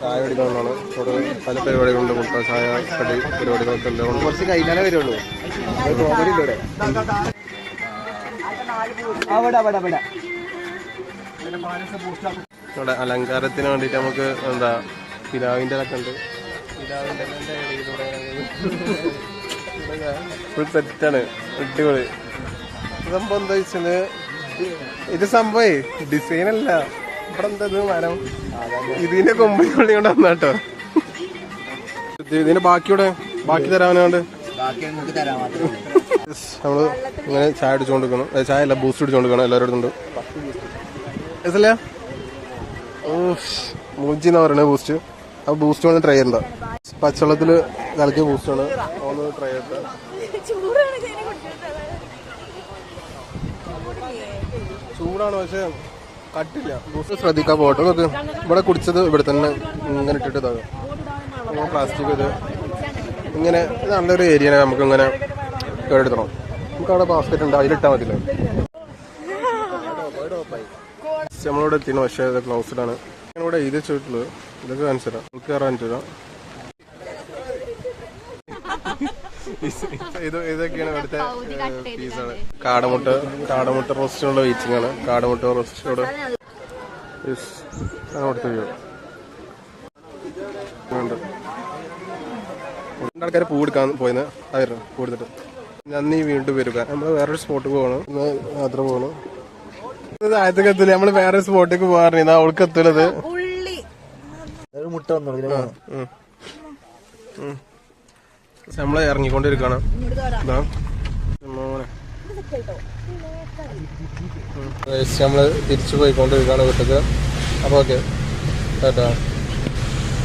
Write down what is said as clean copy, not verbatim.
ചായ കുടിക്കണമെന്നാണ് ഇവിടെ പല പരിപാടികളുണ്ട്. മുട്ട ചായ കടി പരിപാടികളൊക്കെ ഉണ്ട്. കുറച്ച് കഴിഞ്ഞാലേ വരുള്ളൂ. ഇവിടെ അലങ്കാരത്തിന് വേണ്ടിയിട്ട് നമുക്ക് എന്താ പിലാവിൻ്റെ ഇതൊക്കെ ഉണ്ട്. പിലാവിൻ്റെ ഫുൾ സെറ്റാണ്. അടിപൊളി സംഭവം. എന്താ വെച്ചാൽ ഇത് സംഭവേ ഡിസൈൻ അല്ല. ഇവിടെ എന്താ മരം ഇതിന്റെ കൊമ്പുള്ളി കൊണ്ട് വന്നാട്ടോ. ഇതിന്റെ ബാക്കി തരാനാണ്ട് നമ്മള് ഇങ്ങനെ ചായ അടിച്ചുകൊണ്ടിരിക്കണം. ചായ അല്ല, ബൂസ്റ്റ് അടിച്ചുകൊണ്ടിരിക്കണം. എല്ലാവരും അടുത്തുണ്ട്. മൂഞ്ചി എന്ന് പറയുന്നത് ബൂസ്റ്റ്. ആ ബൂസ്റ്റ് ഒന്ന് ട്രൈ ചെയ്യണ്ട. പച്ചവെള്ളത്തിൽ കലക്കിയ ബൂസ്റ്റാണ്. ഒന്ന് ട്രൈ ചെയ്ത ചൂടാണ്, പക്ഷെ കട്ടില്ല. ബൂസ്റ്റ് ശ്രദ്ധിക്കാൻ പോട്ടെ. നോക്ക്, ഇവിടെ കുടിച്ചത് ഇവിടെ തന്നെ ഇങ്ങനെ ഇട്ടിട്ട് ഇതാകും. പ്ലാസ്റ്റിക് ഇത് ഇങ്ങനെ നല്ലൊരു ഏരിയയാണ്. നമുക്ക് ഇങ്ങനെ കേടെടുത്തണം. നമുക്ക് അവിടെ ബാസ്ക്കറ്റ് ഉണ്ട്, അതിലിട്ടാൽ മതില്ലേ. നമ്മളിവിടെ എത്തിയാണ്, പക്ഷേ ഇത് ക്ലോസ്ഡ് ആണ്. ഞാനിവിടെ ഇത് വെച്ചിട്ടുള്ളത് ഇതൊക്കെ കാണിച്ചു തരാം. നമുക്ക് കയറാൻ തരാം. ഇതൊക്കെയാണ് ഇവിടുത്തെ പീസാണ്. കാടമുട്ട റോസ്റ്റിനുള്ള വെയിറ്റിംഗ് ആണ്. കാടമുട്ട റോസ്റ്റോട് അവിടുത്തെ വ്യൂ ഉണ്ട്. ആൾക്കാർ പൂ എടുക്കാൻ പോയെന്ന് ആയിരുന്നു. പൂ എടുത്തിട്ട് നന്ദി വീണ്ടും വരിക. നമ്മൾ വേറൊരു സ്പോട്ടിൽ പോകണം. ഇന്ന് യാത്ര പോകണം. ആദ്യത്തേക്ക് എത്തില്ല. നമ്മള് വേറെ സ്പോട്ടിലേക്ക് പോകാറുണ്ട്. അവൾക്ക് എത്തുള്ളത് നമ്മള് ഇറങ്ങിക്കൊണ്ടിരിക്കണം. നമ്മള് തിരിച്ചു പോയിക്കൊണ്ടിരിക്കുകയാണ് വീട്ടിലേക്ക്. അപ്പൊ ഓക്കെ.